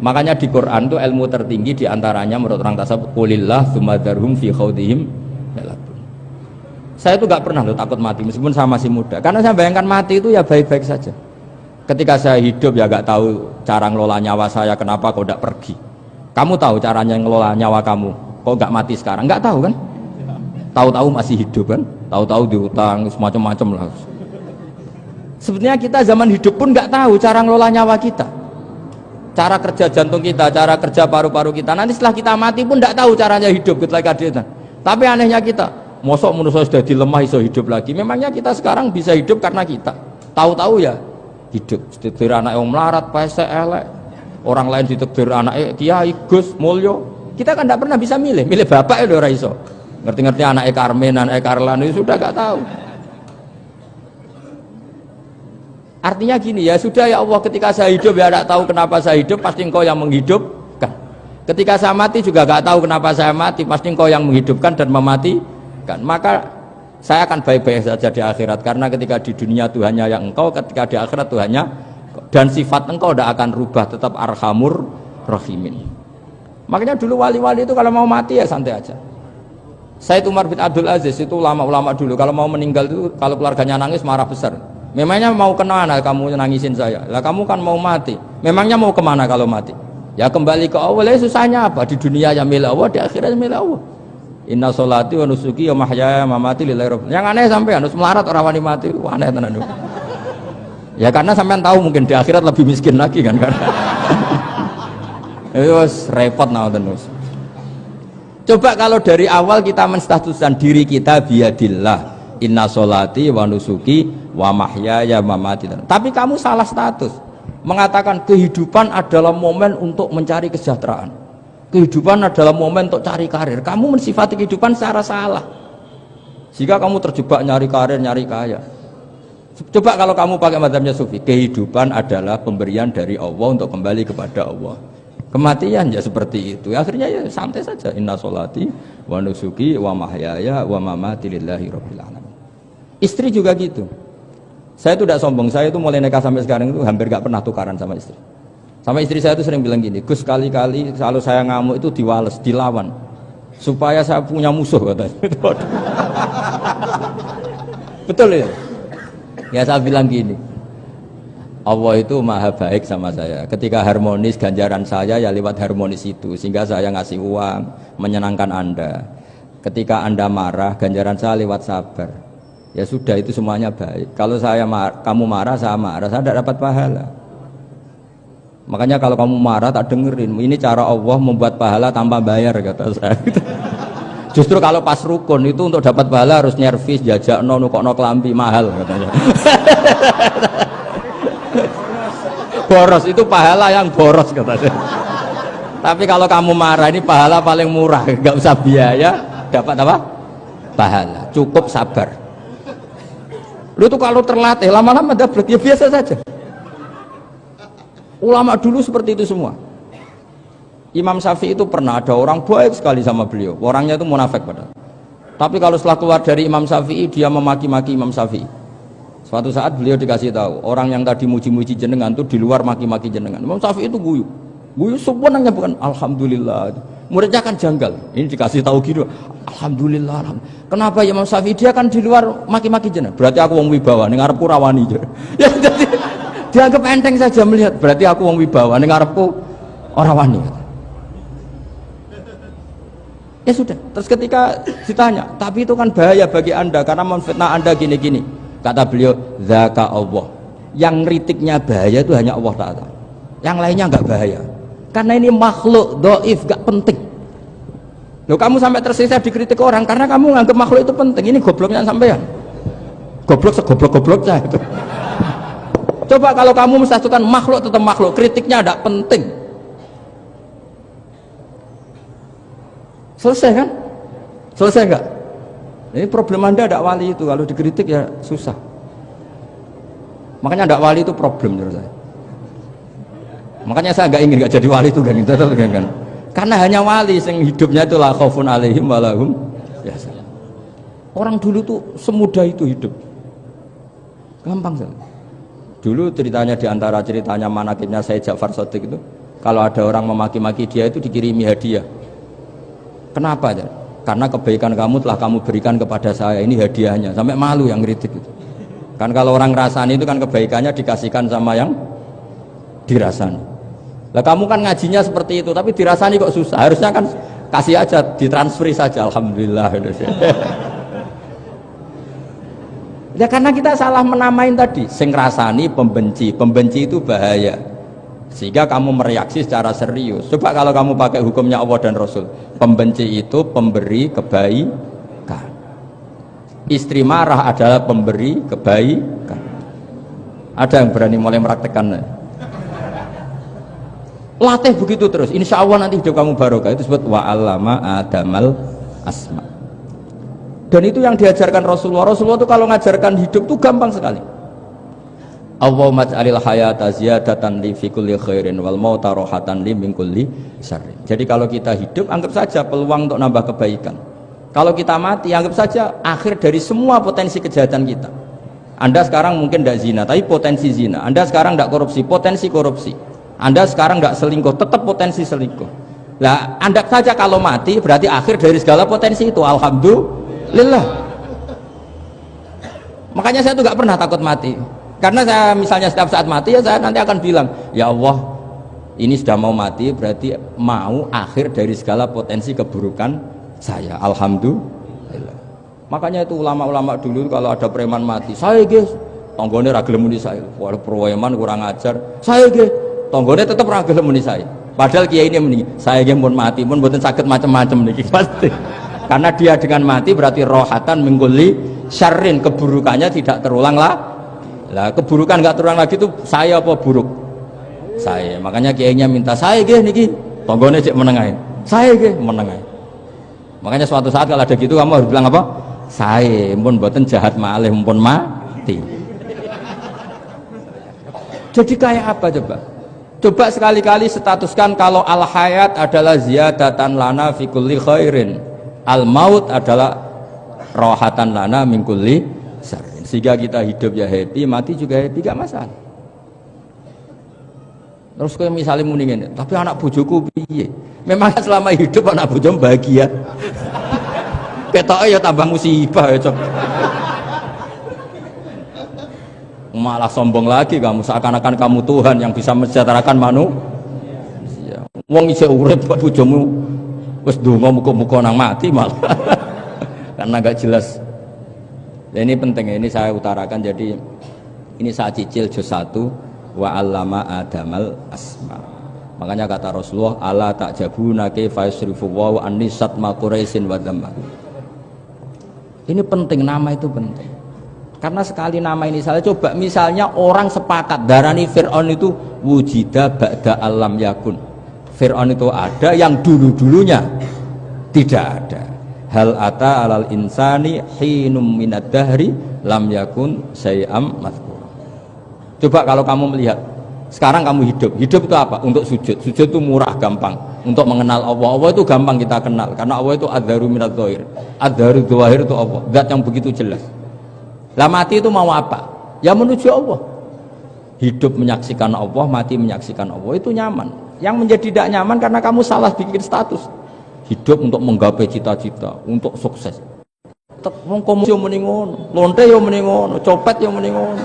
Makanya di Quran itu ilmu tertinggi diantaranya menurut orang tasawuf qulillah tsumma dzarhum fi khaudihim yalabun. Saya itu gak pernah loh takut mati meskipun saya masih muda, karena saya bayangkan mati itu ya baik-baik saja. Ketika saya hidup ya gak tahu cara ngelola nyawa saya, kenapa kok gak pergi. Kamu tahu caranya ngelola nyawa kamu, kok gak mati sekarang? Gak tahu kan? Tahu-tahu masih hidup kan? Tahu-tahu diutang semacam-macam lah. Sebenarnya kita zaman hidup pun gak tahu cara ngelola nyawa kita, cara kerja jantung kita, cara kerja paru-paru kita. Nanti setelah kita mati pun gak tahu caranya hidup ketika kita. Tapi anehnya kita mosok manusia sudah dilemah iso hidup lagi. Memangnya kita sekarang bisa hidup karena kita tahu-tahu ya hidup. Ditekdir anak yang melarat, pesek, elek. Orang lain ditekdir anak kiai, Gus, mulyo. Kita kan tidak pernah bisa milih bapak itu ora iso. Ngerti-ngerti anak Karmen, anak Karlan itu sudah gak tahu. Artinya gini ya sudah ya Allah, ketika saya hidup ya tidak tahu kenapa saya hidup, pasti Engkau yang menghidupkan. Ketika saya mati juga gak tahu kenapa saya mati, pasti Engkau yang menghidupkan dan mematikan. Maka saya akan baik-baik saja di akhirat, karena ketika di dunia Tuhannya yang Engkau, ketika di akhirat Tuhannya, dan sifat Engkau tidak akan rubah, tetap arhamur rahimin. Makanya dulu wali-wali itu kalau mau mati ya santai aja. Said Umar bin Abdul Aziz itu ulama-ulama dulu kalau mau meninggal itu, kalau keluarganya nangis marah besar. Memangnya mau kemana kamu nangisin saya? Lah kamu kan mau mati. Memangnya mau kemana kalau mati? Ya kembali ke Allah. Susahnya apa? Di dunia ya milik Allah, di akhirat milik Allah. Inna sholati wa nusuki wa mahyaya wa mamati lillahi rabbil alamin. Yang aneh sampai harus melarat orang wani mati, aneh tenan. Ya karena sampean tahu mungkin di akhirat lebih miskin lagi kan karena. Itu repot terus. Coba kalau dari awal kita menstatuskan diri kita biadillah. Inna sholati wa nusuki wa mahyaya wa mamati. Tapi kamu salah status. Mengatakan kehidupan adalah momen untuk mencari kesejahteraan. Kehidupan adalah momen untuk cari karir. Kamu mensifati kehidupan secara salah. Jika kamu terjebak nyari karir, nyari kaya. Coba kalau kamu pakai mazhabnya Sufi, kehidupan adalah pemberian dari Allah untuk kembali kepada Allah. Kematian ya seperti itu. Akhirnya ya santai saja. Inna sholati wa nusuki wa mahyaya wa mamati lillahi rabbil alamin. Istri juga gitu. Saya itu tidak sombong. Saya itu mulai nikah sampai sekarang itu hampir gak pernah tukaran sama istri. Sama istri saya itu sering bilang gini, Gus kali-kali kalau saya ngamuk itu diwales, dilawan supaya saya punya musuh katanya. Betul ya? Ya saya bilang gini, Allah itu maha baik sama saya. Ketika harmonis ganjaran saya ya lewat harmonis itu, sehingga saya ngasih uang menyenangkan Anda. Ketika Anda marah ganjaran saya lewat sabar. Ya sudah itu semuanya baik. Kalau kamu marah saya tidak dapat pahala. Makanya kalau kamu marah tak dengerin, ini cara Allah membuat pahala tanpa bayar kata saya. Justru kalau pas rukun itu untuk dapat pahala harus nyervis, jajak nukokno kelambi mahal katanya. Boros itu pahala yang boros katanya. Tapi kalau kamu marah ini pahala paling murah, nggak usah biaya, dapat apa? Pahala, cukup sabar. Lu tuh kalau terlatih lama-lama dapat ya biasa saja. Ulama dulu seperti itu semua. Imam Syafi'i itu pernah ada orang baik sekali sama beliau. Orangnya itu munafik padahal. Tapi kalau setelah keluar dari Imam Syafi'i dia memaki-maki Imam Syafi'i. Suatu saat beliau dikasih tahu, orang yang tadi muji-muji jenengan itu di luar maki-maki jenengan. Imam Syafi'i itu guyu. Guyu sebenarnya bukan alhamdulillah. Muridnya kan janggal. Ini dikasih tahu gitu. Alhamdulillah. Kenapa Imam Syafi'i dia kan di luar maki-maki jenengan? Berarti aku wong wibawa ning ngarepku rawani. Ya jadi dianggap enteng saja melihat, berarti aku wong wibawa ning ngarepku ora wani. Ya sudah, terus ketika ditanya, tapi itu kan bahaya bagi Anda karena memfitnah Anda gini-gini. Kata beliau, zaka Allah. Yang kritiknya bahaya itu hanya Allah Ta'ala. Yang lainnya enggak bahaya. Karena ini makhluk dhaif, enggak penting. Loh kamu sampai tersisa dikritik orang karena kamu nganggap makhluk itu penting. Ini gobloknya sampean. Goblok segoblok-gobloknya itu. Coba kalau kamu mensatukan makhluk tetap makhluk, kritiknya tidak penting. Selesai kan? Selesai enggak? Ini problem Anda tidak wali itu, kalau dikritik ya susah. Makanya tidak wali itu problem menurut saya. Makanya saya nggak ingin nggak jadi wali itu kan. Karena hanya wali yang hidupnya itu la khaufun alaihim wa lahum yahzanun. Orang dulu tuh semudah itu hidup. Gampang sekali. Dulu ceritanya diantara ceritanya manakibnya Said Ja'far Shadiq itu, Kalau ada orang memaki-maki dia itu dikirimi hadiah. Kenapa? Karena kebaikan kamu telah kamu berikan kepada saya, ini hadiahnya. Sampai malu yang ngeritik itu. Kan kalau orang rasani itu kan kebaikannya dikasihkan sama yang dirasani. Lah kamu kan ngajinya seperti itu, tapi dirasani kok susah. Harusnya kan kasih aja, ditransferi saja. Alhamdulillah. Ya karena kita salah menamain tadi. Sing rasani pembenci, pembenci itu bahaya. Sehingga kamu mereaksi secara serius. Coba kalau kamu pakai hukumnya Allah dan Rasul, pembenci itu pemberi kebaikan, istri marah adalah pemberi kebaikan. Ada yang berani mulai meraktekan? Latih begitu terus, insya Allah nanti hidup kamu barokah. Itu disebut wa'allama adamal asma. Dan itu yang diajarkan Rasulullah. Rasulullah itu kalau ngajarkan hidup itu gampang sekali. Allahumma ja'alil hayata ziyadatan li fi kulli khairin wal mauta rohatan li min kulli syarrin. Jadi kalau kita hidup, anggap saja peluang untuk nambah kebaikan. Kalau kita mati, anggap saja akhir dari semua potensi kejahatan kita. Anda sekarang mungkin tidak zina, tapi potensi zina. Anda sekarang tidak korupsi, potensi korupsi. Anda sekarang tidak selingkuh, tetap potensi selingkuh. Nah, anggap saja kalau mati, berarti akhir dari segala potensi itu. Alhamdulillah. Makanya saya tuh nggak pernah takut mati. Karena saya misalnya setiap saat mati, ya saya nanti akan bilang, ya Allah, ini sudah mau mati, berarti mau akhir dari segala potensi keburukan saya. Alhamdulillah. Makanya itu ulama-ulama dulu kalau ada preman mati, saya guys, tonggone ra gelem muni saya. Wah, preman kurang ajar. Saya guys, tonggone tetap ra gelem muni saya. Padahal kiai ini muni, saya guys pun mati, pun mboten saged macam-macam niki pasti. Karena dia dengan mati berarti rohatan mengguli syarrin, keburukannya tidak terulang lah. Lah keburukan nggak terulang lagi itu saya apa buruk? Saya. Makanya kiainya minta saya nggih niki tonggone cek menengahin. Saya nggih menengahin. Makanya suatu saat kalau ada gitu kamu harus bilang apa? Saya pun mboten jahat malih pun mati. Jadi kayak apa coba? Coba sekali-kali statuskan kalau al hayat adalah ziyadatan lana fi kulli khairin. Al maut adalah rohatan lana min kulli syarrin. Sehingga kita hidup ya happy, mati juga happy, gak masalah. Terus kayak misalnya mendingin, tapi anak bojoku piye? Memang selama hidup anak bojo bahagia. Ketoknya ya tambah musibah ya cok. Malah sombong lagi kamu, seakan-akan kamu Tuhan yang bisa mensejahterakan manusia. Wong isih urip buat bojomu wis ndonga muga-muga nang mati malah. Karena gak jelas. Dan ini penting, ini saya utarakan. Jadi ini saya cicil juz 1 wa 'allama adamal asma. Makanya kata Rasulullah, ala ta'jabuna kaifa yusrifu wa annisat ma quraisin wa dhamma. Ini penting, nama itu penting. Karena sekali nama ini salah, coba misalnya orang sepakat darani Fir'aun itu wujida ba'da alam yakun. Fir'aun itu ada yang dulu-dulunya tidak ada. Hal ata alal insani hinum minad dahri lam yakun syai'am mazkur. Coba kalau kamu melihat sekarang kamu hidup itu apa? Untuk sujud. Sujud itu murah, gampang. Untuk mengenal Allah. Allah itu gampang kita kenal karena Allah itu adzaru minadz dzahir. Adzaru dzahir itu Allah, zat yang begitu jelas. Lah mati itu mau apa? Ya menuju Allah. Hidup menyaksikan Allah, mati menyaksikan Allah, itu nyaman. Yang menjadi tidak nyaman karena kamu salah bikin status. Hidup untuk menggapai cita-cita, untuk sukses. Wong komunis yo muni ngono, lonte yo muni ngono, copet yo muni ngono.